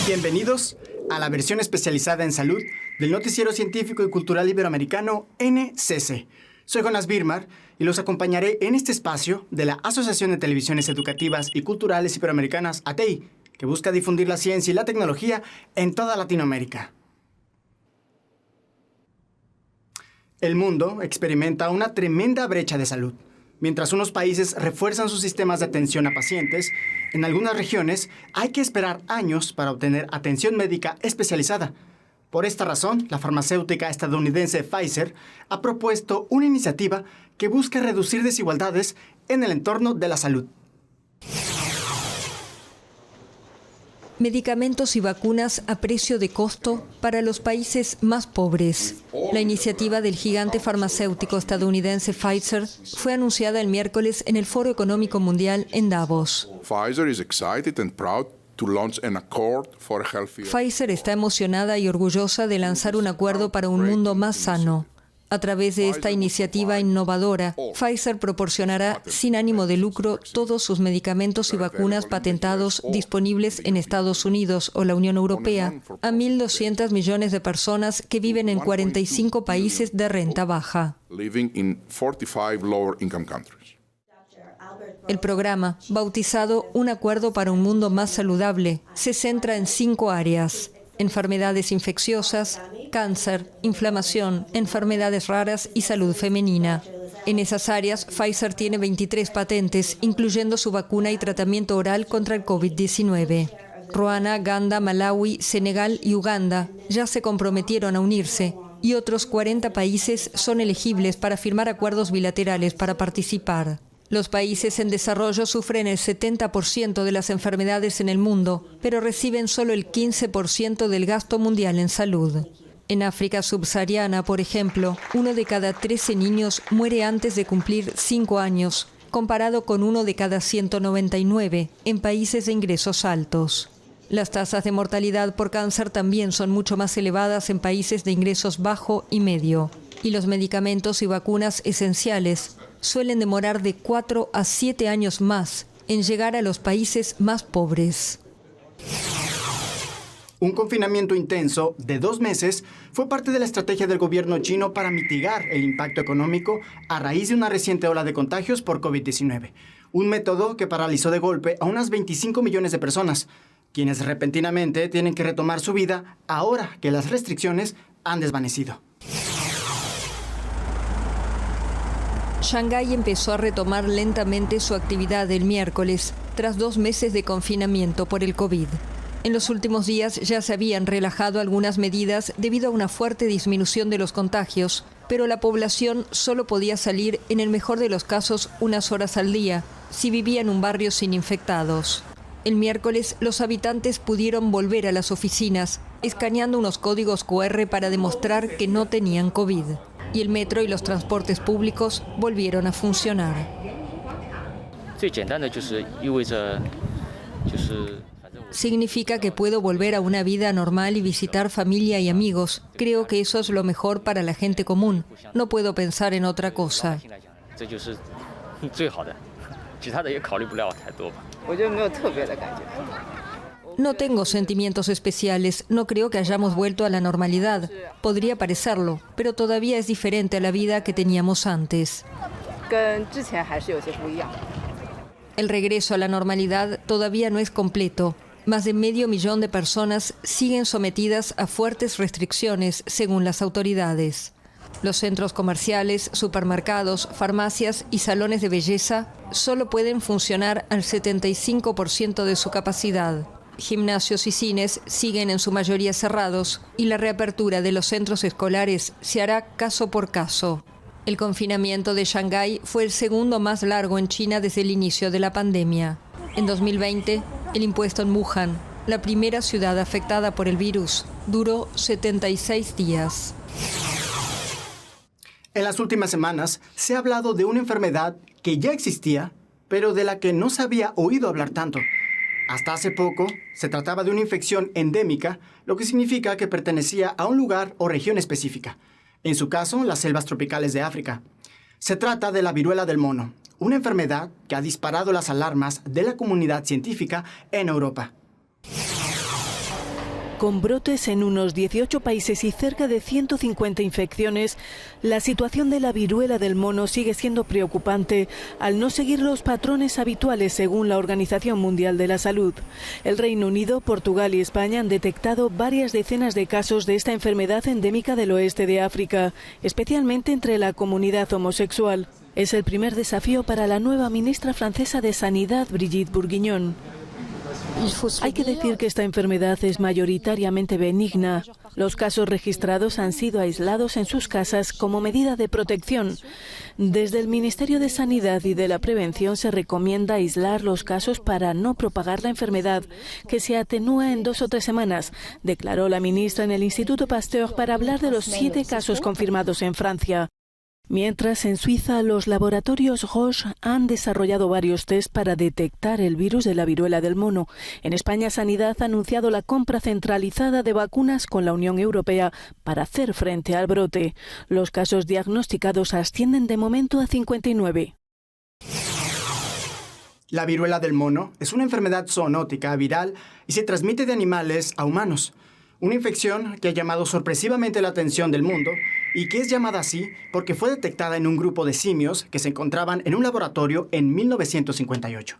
Bienvenidos a la versión especializada en salud del noticiero científico y cultural iberoamericano NCC. Soy Jonas Birmar y los acompañaré en este espacio de la Asociación de Televisiones Educativas y Culturales Iberoamericanas, ATEI, que busca difundir la ciencia y la tecnología en toda Latinoamérica. El mundo experimenta una tremenda brecha de salud. Mientras unos países refuerzan sus sistemas de atención a pacientes, en algunas regiones hay que esperar años para obtener atención médica especializada. Por esta razón, la farmacéutica estadounidense Pfizer ha propuesto una iniciativa que busca reducir desigualdades en el entorno de la salud. Medicamentos y vacunas a precio de costo para los países más pobres. La iniciativa del gigante farmacéutico estadounidense Pfizer fue anunciada el miércoles en el Foro Económico Mundial en Davos. Pfizer está emocionada y orgullosa de lanzar un acuerdo para un mundo más sano. A través de esta iniciativa innovadora, Pfizer proporcionará sin ánimo de lucro todos sus medicamentos y vacunas patentados disponibles en Estados Unidos o la Unión Europea a 1.200 millones de personas que viven en 45 países de renta baja. El programa, bautizado Un Acuerdo para un Mundo Más Saludable, se centra en 5 áreas: enfermedades infecciosas, cáncer, inflamación, enfermedades raras y salud femenina. En esas áreas, Pfizer tiene 23 patentes, incluyendo su vacuna y tratamiento oral contra el COVID-19. Ruanda, Ghana, Malawi, Senegal y Uganda ya se comprometieron a unirse, y otros 40 países son elegibles para firmar acuerdos bilaterales para participar. Los países en desarrollo sufren el 70% de las enfermedades en el mundo, pero reciben solo el 15% del gasto mundial en salud. En África subsahariana, por ejemplo, 1 de cada 13 niños muere antes de cumplir 5 años, comparado con 1 de cada 199 en países de ingresos altos. Las tasas de mortalidad por cáncer también son mucho más elevadas en países de ingresos bajo y medio. Y los medicamentos y vacunas esenciales suelen demorar de 4 a 7 años más en llegar a los países más pobres. Un confinamiento intenso de 2 meses fue parte de la estrategia del gobierno chino para mitigar el impacto económico a raíz de una reciente ola de contagios por COVID-19. Un método que paralizó de golpe a unas 25 millones de personas, quienes repentinamente tienen que retomar su vida ahora que las restricciones han desvanecido. Shanghái empezó a retomar lentamente su actividad el miércoles, tras 2 meses de confinamiento por el COVID. En los últimos días ya se habían relajado algunas medidas debido a una fuerte disminución de los contagios, pero la población solo podía salir, en el mejor de los casos, unas horas al día, si vivía en un barrio sin infectados. El miércoles, los habitantes pudieron volver a las oficinas, escaneando unos códigos QR para demostrar que no tenían COVID. Y el metro y los transportes públicos volvieron a funcionar. Significa que puedo volver a una vida normal y visitar familia y amigos. Creo que eso es lo mejor para la gente común. No puedo pensar en otra cosa. No tengo sentimientos especiales, no creo que hayamos vuelto a la normalidad. Podría parecerlo, pero todavía es diferente a la vida que teníamos antes. El regreso a la normalidad todavía no es completo. Más de 500.000 de personas siguen sometidas a fuertes restricciones, según las autoridades. Los centros comerciales, supermercados, farmacias y salones de belleza solo pueden funcionar al 75% de su capacidad. Gimnasios y cines siguen en su mayoría cerrados y la reapertura de los centros escolares se hará caso por caso. El confinamiento de Shanghái fue el segundo más largo en China desde el inicio de la pandemia. En 2020, el impuesto en Wuhan, la primera ciudad afectada por el virus, duró 76 días. En las últimas semanas se ha hablado de una enfermedad que ya existía, pero de la que no se había oído hablar tanto. Hasta hace poco, se trataba de una infección endémica, lo que significa que pertenecía a un lugar o región específica. En su caso, las selvas tropicales de África. Se trata de la viruela del mono, una enfermedad que ha disparado las alarmas de la comunidad científica en Europa. con brotes en unos 18 países y cerca de 150 infecciones, la situación de la viruela del mono sigue siendo preocupante al no seguir los patrones habituales según la Organización Mundial de la Salud. El Reino Unido, Portugal y España han detectado varias decenas de casos de esta enfermedad endémica del oeste de África, especialmente entre la comunidad homosexual. Es el primer desafío para la nueva ministra francesa de Sanidad, Brigitte Bourguignon. Hay que decir que esta enfermedad es mayoritariamente benigna. Los casos registrados han sido aislados en sus casas como medida de protección. Desde el Ministerio de Sanidad y de la Prevención se recomienda aislar los casos para no propagar la enfermedad, que se atenúa en 2 o 3 semanas, declaró la ministra en el Instituto Pasteur para hablar de los 7 casos confirmados en Francia. Mientras, en Suiza, los laboratorios Roche han desarrollado varios test para detectar el virus de la viruela del mono. En España, Sanidad ha anunciado la compra centralizada de vacunas con la Unión Europea para hacer frente al brote. Los casos diagnosticados ascienden de momento a 59. La viruela del mono es una enfermedad zoonótica viral y se transmite de animales a humanos. Una infección que ha llamado sorpresivamente la atención del mundo y que es llamada así porque fue detectada en un grupo de simios que se encontraban en un laboratorio en 1958.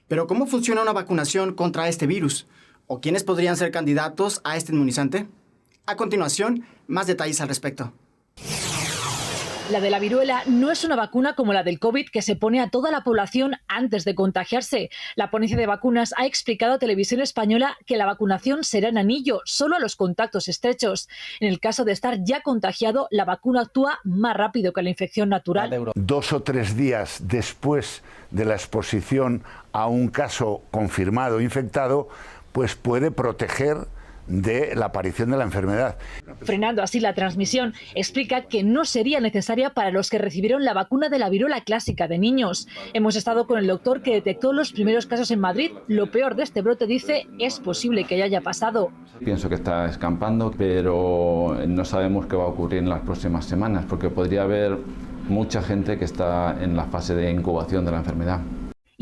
Pero ¿cómo funciona una vacunación contra este virus? ¿O quiénes podrían ser candidatos a este inmunizante? A continuación, más detalles al respecto. La de la viruela no es una vacuna como la del COVID que se pone a toda la población antes de contagiarse. La ponencia de vacunas ha explicado a Televisión Española que la vacunación será en anillo, solo a los contactos estrechos. En el caso de estar ya contagiado, la vacuna actúa más rápido que la infección natural. 2 o 3 días después de la exposición a un caso confirmado infectado, pues puede proteger de la aparición de la enfermedad. Frenando así la transmisión, explica que no sería necesaria para los que recibieron la vacuna de la viruela clásica de niños. Hemos estado con el doctor que detectó los primeros casos en Madrid. Lo peor de este brote, dice, es posible que ya haya pasado. Pienso que está escampando, pero no sabemos qué va a ocurrir en las próximas semanas, porque podría haber mucha gente que está en la fase de incubación de la enfermedad.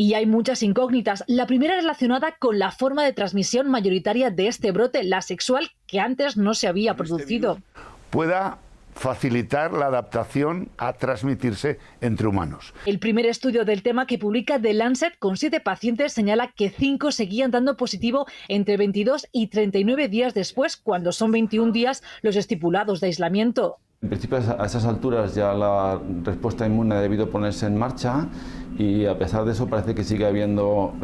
Y hay muchas incógnitas. La primera relacionada con la forma de transmisión mayoritaria de este brote, la sexual, que antes no se había producido. Pueda facilitar la adaptación a transmitirse entre humanos. El primer estudio del tema que publica The Lancet con 7 pacientes señala que 5 seguían dando positivo entre 22 y 39 días después, cuando son 21 días los estipulados de aislamiento. En principio, a esas alturas ya la respuesta inmune ha debido ponerse en marcha y a pesar de eso parece que sigue habiendo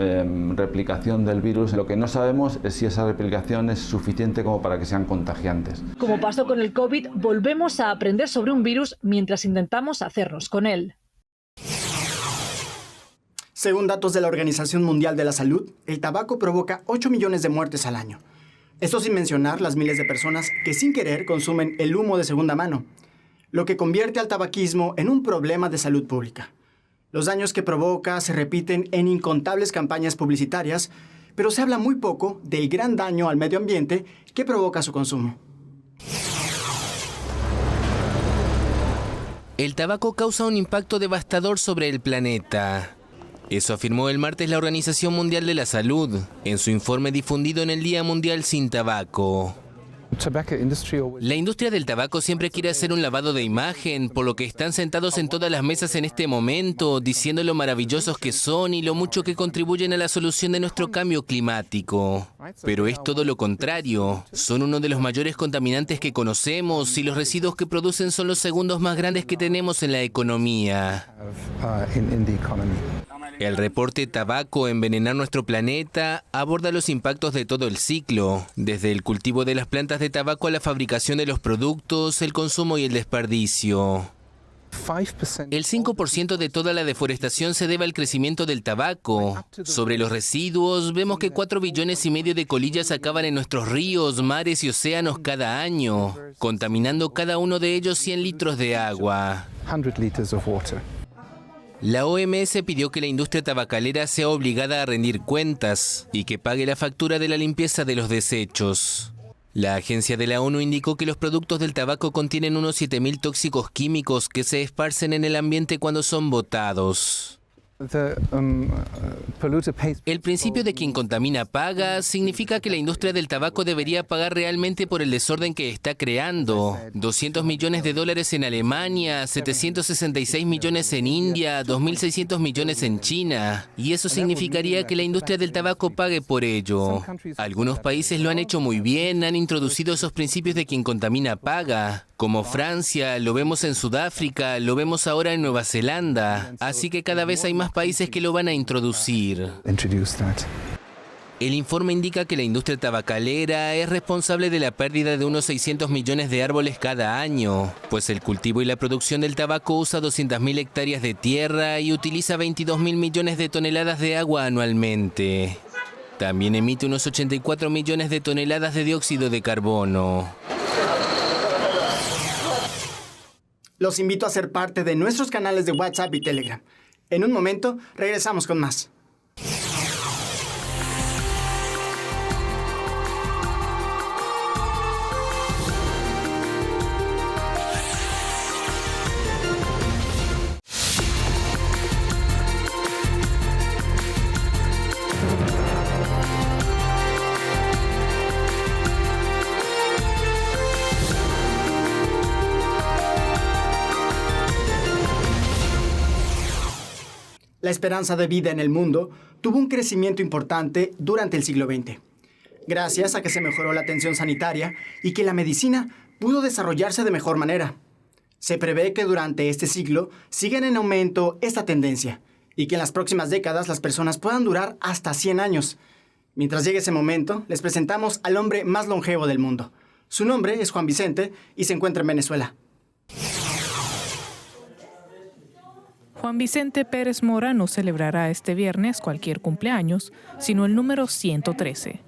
replicación del virus. Lo que no sabemos es si esa replicación es suficiente como para que sean contagiantes. Como pasó con el COVID, volvemos a aprender sobre un virus mientras intentamos hacernos con él. Según datos de la Organización Mundial de la Salud, el tabaco provoca 8 millones de muertes al año. Esto sin mencionar las miles de personas que sin querer consumen el humo de segunda mano, lo que convierte al tabaquismo en un problema de salud pública. Los daños que provoca se repiten en incontables campañas publicitarias, pero se habla muy poco del gran daño al medio ambiente que provoca su consumo. El tabaco causa un impacto devastador sobre el planeta. Eso afirmó el martes la Organización Mundial de la Salud en su informe difundido en el Día Mundial sin Tabaco. La industria del tabaco siempre quiere hacer un lavado de imagen, por lo que están sentados en todas las mesas en este momento, diciendo lo maravillosos que son y lo mucho que contribuyen a la solución de nuestro cambio climático. Pero es todo lo contrario. Son uno de los mayores contaminantes que conocemos y los residuos que producen son los segundos más grandes que tenemos en la economía. El reporte Tabaco, envenenar nuestro planeta aborda los impactos de todo el ciclo, desde el cultivo de las plantas de tabaco a la fabricación de los productos, el consumo y el desperdicio. El 5% de toda la deforestación se debe al crecimiento del tabaco. Sobre los residuos, vemos que 4,5 billones de colillas acaban en nuestros ríos, mares y océanos cada año, contaminando cada uno de ellos 100 litros de agua. La OMS pidió que la industria tabacalera sea obligada a rendir cuentas y que pague la factura de la limpieza de los desechos. La agencia de la ONU indicó que los productos del tabaco contienen unos 7.000 tóxicos químicos que se esparcen en el ambiente cuando son botados. El principio de quien contamina paga significa que la industria del tabaco debería pagar realmente por el desorden que está creando. $200 millones en Alemania, 766 millones en India, 2.600 millones en China. Y eso significaría que la industria del tabaco pague por ello. Algunos países lo han hecho muy bien, han introducido esos principios de quien contamina paga. Como Francia, lo vemos en Sudáfrica, lo vemos ahora en Nueva Zelanda. Así que cada vez hay más países que lo van a introducir. El informe indica que la industria tabacalera es responsable de la pérdida de unos 600 millones de árboles cada año, pues el cultivo y la producción del tabaco usa 200.000 hectáreas de tierra y utiliza 22.000 millones de toneladas de agua anualmente. También emite unos 84 millones de toneladas de dióxido de carbono. Los invito a ser parte de nuestros canales de WhatsApp y Telegram. En un momento, regresamos con más. La esperanza de vida en el mundo tuvo un crecimiento importante durante el siglo XX, gracias a que se mejoró la atención sanitaria y que la medicina pudo desarrollarse de mejor manera. Se prevé que durante este siglo siga en aumento esta tendencia y que en las próximas décadas las personas puedan durar hasta 100 años. Mientras llegue ese momento, les presentamos al hombre más longevo del mundo. Su nombre es Juan Vicente y se encuentra en Venezuela. Juan Vicente Pérez Mora no celebrará este viernes cualquier cumpleaños, sino el número 113.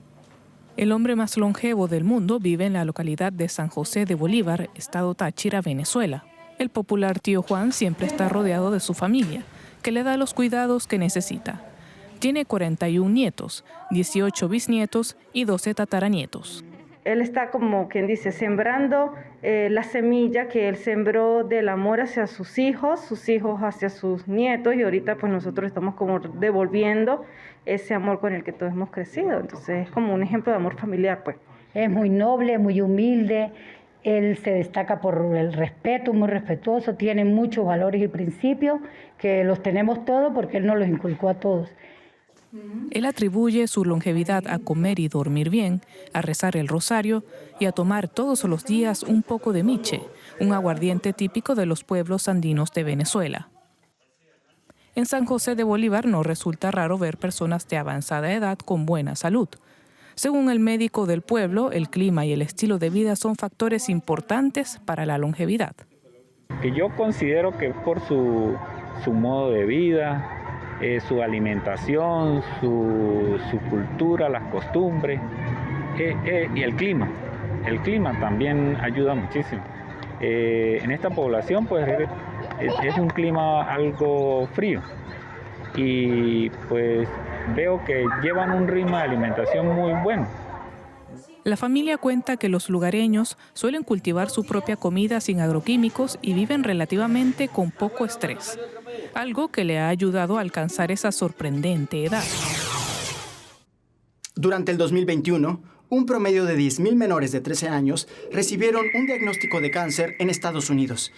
El hombre más longevo del mundo vive en la localidad de San José de Bolívar, estado Táchira, Venezuela. El popular tío Juan siempre está rodeado de su familia, que le da los cuidados que necesita. Tiene 41 nietos, 18 bisnietos y 12 tataranietos. Él está, como quien dice, sembrando la semilla que él sembró del amor hacia sus hijos hacia sus nietos, y ahorita pues nosotros estamos como devolviendo ese amor con el que todos hemos crecido. Entonces es como un ejemplo de amor familiar, pues. Es muy noble, muy humilde, él se destaca por el respeto, muy respetuoso, tiene muchos valores y principios que los tenemos todos porque él nos los inculcó a todos. Él atribuye su longevidad a comer y dormir bien, a rezar el rosario y a tomar todos los días un poco de miche, un aguardiente típico de los pueblos andinos de Venezuela. En San José de Bolívar no resulta raro ver personas de avanzada edad con buena salud. Según el médico del pueblo, el clima y el estilo de vida son factores importantes para la longevidad. Que yo considero que por su modo de vida, su alimentación, su cultura, las costumbres y el clima. El clima también ayuda muchísimo. En esta población pues es un clima algo frío y pues veo que llevan un ritmo de alimentación muy bueno. La familia cuenta que los lugareños suelen cultivar su propia comida sin agroquímicos y viven relativamente con poco estrés, algo que le ha ayudado a alcanzar esa sorprendente edad. Durante el 2021, un promedio de 10.000 menores de 13 años recibieron un diagnóstico de cáncer en Estados Unidos.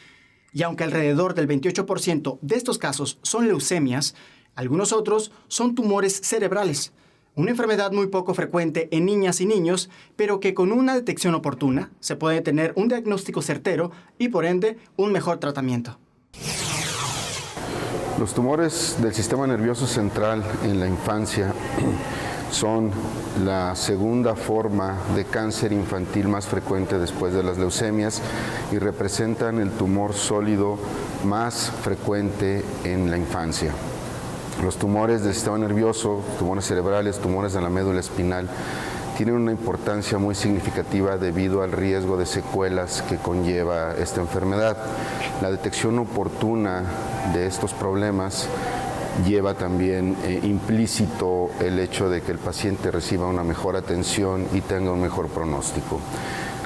Y aunque alrededor del 28% de estos casos son leucemias, algunos otros son tumores cerebrales, una enfermedad muy poco frecuente en niñas y niños, pero que con una detección oportuna se puede tener un diagnóstico certero y por ende un mejor tratamiento. Los tumores del sistema nervioso central en la infancia son la segunda forma de cáncer infantil más frecuente después de las leucemias y representan el tumor sólido más frecuente en la infancia. Los tumores del sistema nervioso, tumores cerebrales, tumores de la médula espinal, tienen una importancia muy significativa debido al riesgo de secuelas que conlleva esta enfermedad. La detección oportuna de estos problemas lleva también implícito el hecho de que el paciente reciba una mejor atención y tenga un mejor pronóstico.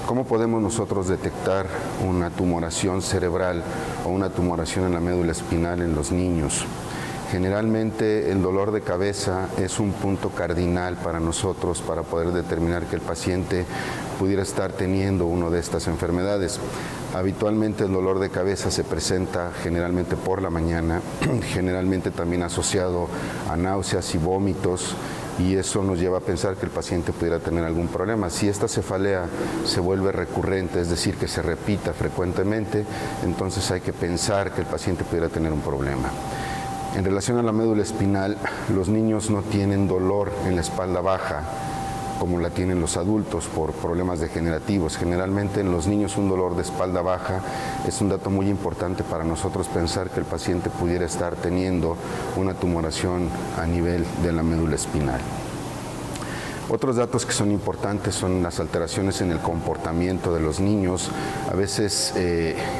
¿Cómo podemos nosotros detectar una tumoración cerebral o una tumoración en la médula espinal en los niños? Generalmente el dolor de cabeza es un punto cardinal para nosotros para poder determinar que el paciente pudiera estar teniendo una de estas enfermedades. Habitualmente el dolor de cabeza se presenta generalmente por la mañana, generalmente también asociado a náuseas y vómitos, y eso nos lleva a pensar que el paciente pudiera tener algún problema. Si esta cefalea se vuelve recurrente, es decir, que se repita frecuentemente, entonces hay que pensar que el paciente pudiera tener un problema. En relación a la médula espinal, los niños no tienen dolor en la espalda baja como la tienen los adultos por problemas degenerativos. Generalmente en los niños un dolor de espalda baja es un dato muy importante para nosotros pensar que el paciente pudiera estar teniendo una tumoración a nivel de la médula espinal. Otros datos que son importantes son las alteraciones en el comportamiento de los niños. A veces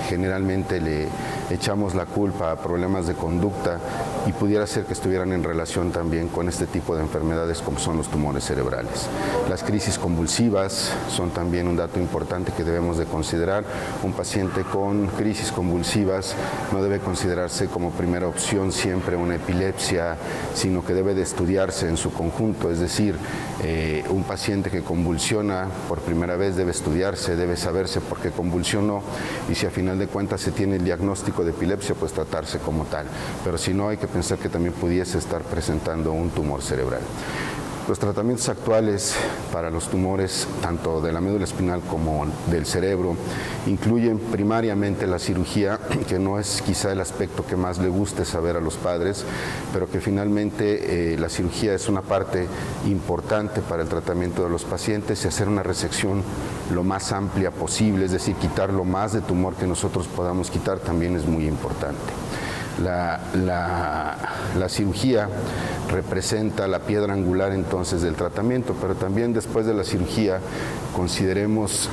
generalmente le echamos la culpa a problemas de conducta y pudiera ser que estuvieran en relación también con este tipo de enfermedades como son los tumores cerebrales. Las crisis convulsivas son también un dato importante que debemos de considerar. Un paciente con crisis convulsivas no debe considerarse como primera opción siempre una epilepsia, sino que debe de estudiarse en su conjunto, es decir, un paciente que convulsiona por primera vez debe estudiarse, debe saberse por qué convulsionó, y si a final de cuentas se tiene el diagnóstico de epilepsia, pues tratarse como tal. Pero si no, hay que pensar que también pudiese estar presentando un tumor cerebral. Los tratamientos actuales para los tumores, tanto de la médula espinal como del cerebro, incluyen primariamente la cirugía, que no es quizá el aspecto que más le guste saber a los padres, pero que finalmente la cirugía es una parte importante para el tratamiento de los pacientes, y hacer una resección lo más amplia posible, es decir, quitar lo más de tumor que nosotros podamos quitar, también es muy importante. La cirugía representa la piedra angular entonces del tratamiento, pero también después de la cirugía consideremos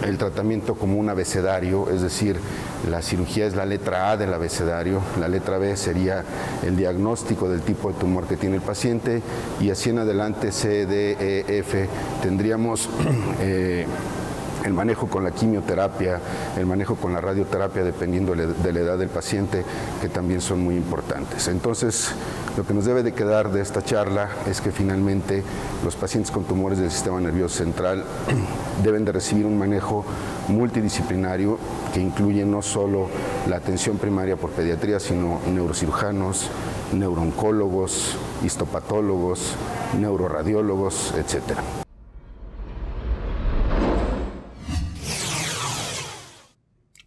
el tratamiento como un abecedario, es decir, la cirugía es la letra A del abecedario, la letra B sería el diagnóstico del tipo de tumor que tiene el paciente, y así en adelante C, D, E, F tendríamos el manejo con la quimioterapia, el manejo con la radioterapia, dependiendo de la edad del paciente, que también son muy importantes. Entonces, lo que nos debe de quedar de esta charla es que finalmente los pacientes con tumores del sistema nervioso central deben de recibir un manejo multidisciplinario que incluye no solo la atención primaria por pediatría, sino neurocirujanos, neurooncólogos, histopatólogos, neuroradiólogos, etcétera.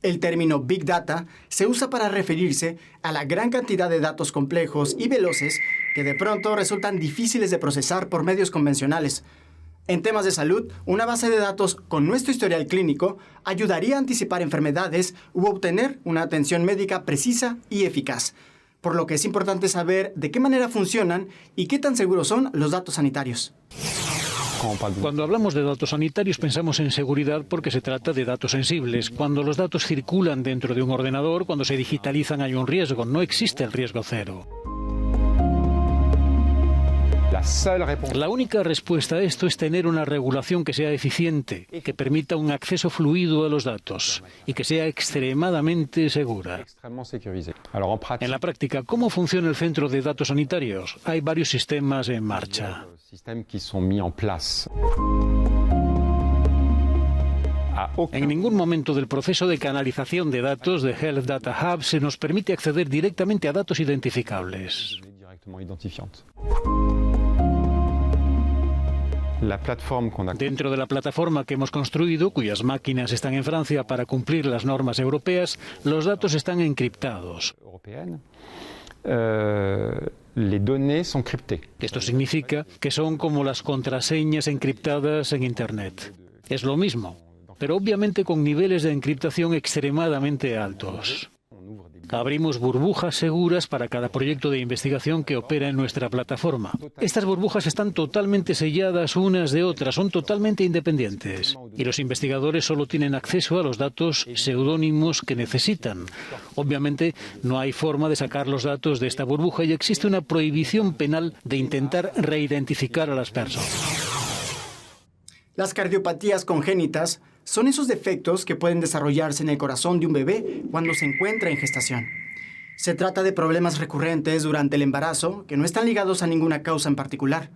El término Big Data se usa para referirse a la gran cantidad de datos complejos y veloces que de pronto resultan difíciles de procesar por medios convencionales. En temas de salud, una base de datos con nuestro historial clínico ayudaría a anticipar enfermedades u obtener una atención médica precisa y eficaz, por lo que es importante saber de qué manera funcionan y qué tan seguros son los datos sanitarios. Cuando hablamos de datos sanitarios pensamos en seguridad porque se trata de datos sensibles. Cuando los datos circulan dentro de un ordenador, cuando se digitalizan hay un riesgo, no existe el riesgo cero. La única respuesta a esto es tener una regulación que sea eficiente, que permita un acceso fluido a los datos y que sea extremadamente segura. En la práctica, ¿cómo funciona el centro de datos sanitarios? Hay varios sistemas en marcha. En ningún momento del proceso de canalización de datos de Health Data Hub se nos permite acceder directamente a datos identificables. Dentro de la plataforma que hemos construido, cuyas máquinas están en Francia para cumplir las normas europeas, los datos están encriptados. Esto significa que son como las contraseñas encriptadas en Internet. Es lo mismo, pero obviamente con niveles de encriptación extremadamente altos. Abrimos burbujas seguras para cada proyecto de investigación que opera en nuestra plataforma. Estas burbujas están totalmente selladas unas de otras, son totalmente independientes. Y los investigadores solo tienen acceso a los datos seudónimos que necesitan. Obviamente, no hay forma de sacar los datos de esta burbuja y existe una prohibición penal de intentar reidentificar a las personas. Las cardiopatías congénitas son esos defectos que pueden desarrollarse en el corazón de un bebé cuando se encuentra en gestación. Se trata de problemas recurrentes durante el embarazo que no están ligados a ninguna causa en particular,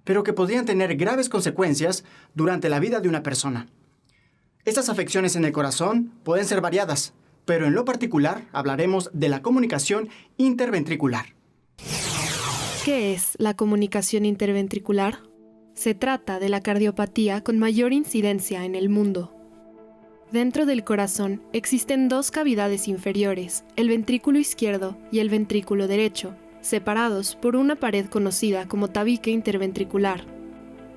pero que podrían tener graves consecuencias durante la vida de una persona. Estas afecciones en el corazón pueden ser variadas, pero en lo particular hablaremos de la comunicación interventricular. ¿Qué es la comunicación interventricular? Se trata de la cardiopatía con mayor incidencia en el mundo. Dentro del corazón existen dos cavidades inferiores, el ventrículo izquierdo y el ventrículo derecho, separados por una pared conocida como tabique interventricular.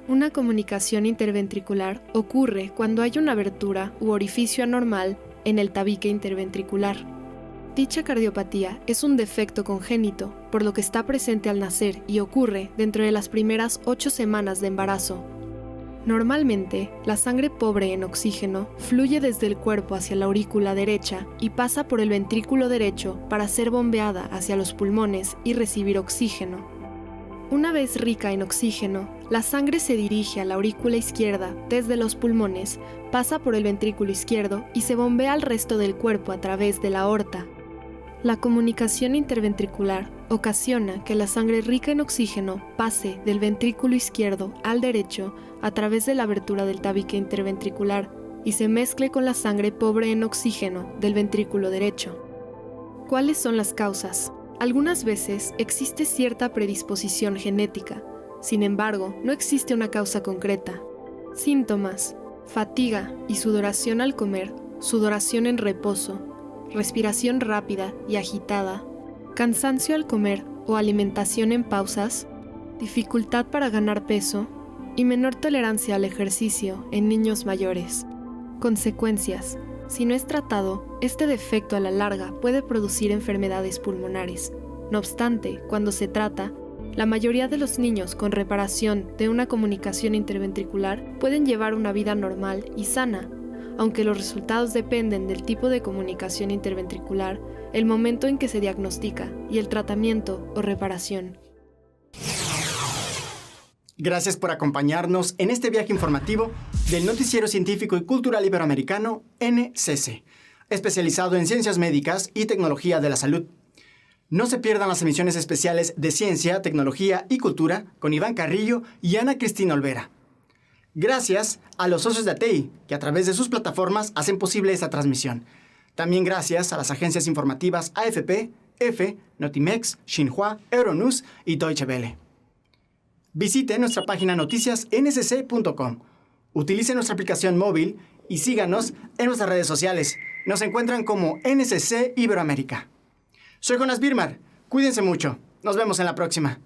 Una comunicación interventricular ocurre cuando hay una abertura u orificio anormal en el tabique interventricular. Dicha cardiopatía es un defecto congénito, por lo que está presente al nacer y ocurre dentro de las primeras 8 semanas de embarazo. Normalmente, la sangre pobre en oxígeno fluye desde el cuerpo hacia la aurícula derecha y pasa por el ventrículo derecho para ser bombeada hacia los pulmones y recibir oxígeno. Una vez rica en oxígeno, la sangre se dirige a la aurícula izquierda desde los pulmones, pasa por el ventrículo izquierdo y se bombea al resto del cuerpo a través de la aorta. La comunicación interventricular ocasiona que la sangre rica en oxígeno pase del ventrículo izquierdo al derecho a través de la abertura del tabique interventricular y se mezcle con la sangre pobre en oxígeno del ventrículo derecho. ¿Cuáles son las causas? Algunas veces existe cierta predisposición genética, sin embargo, no existe una causa concreta. Síntomas: fatiga y sudoración al comer, sudoración en reposo, respiración rápida y agitada, cansancio al comer o alimentación en pausas, dificultad para ganar peso y menor tolerancia al ejercicio en niños mayores. Consecuencias: si no es tratado, este defecto a la larga puede producir enfermedades pulmonares. No obstante, cuando se trata, la mayoría de los niños con reparación de una comunicación interventricular pueden llevar una vida normal y sana, aunque los resultados dependen del tipo de comunicación interventricular, el momento en que se diagnostica y el tratamiento o reparación. Gracias por acompañarnos en este viaje informativo del Noticiero Científico y Cultural Iberoamericano NCC, especializado en ciencias médicas y tecnología de la salud. No se pierdan las emisiones especiales de Ciencia, Tecnología y Cultura con Iván Carrillo y Ana Cristina Olvera. Gracias a los socios de ATEI, que a través de sus plataformas hacen posible esta transmisión. También gracias a las agencias informativas AFP, EFE, Notimex, Xinhua, Euronews y Deutsche Welle. Visite nuestra página noticiasncc.com. Utilice nuestra aplicación móvil y síganos en nuestras redes sociales. Nos encuentran como NCC Iberoamérica. Soy Jonas Birmar. Cuídense mucho. Nos vemos en la próxima.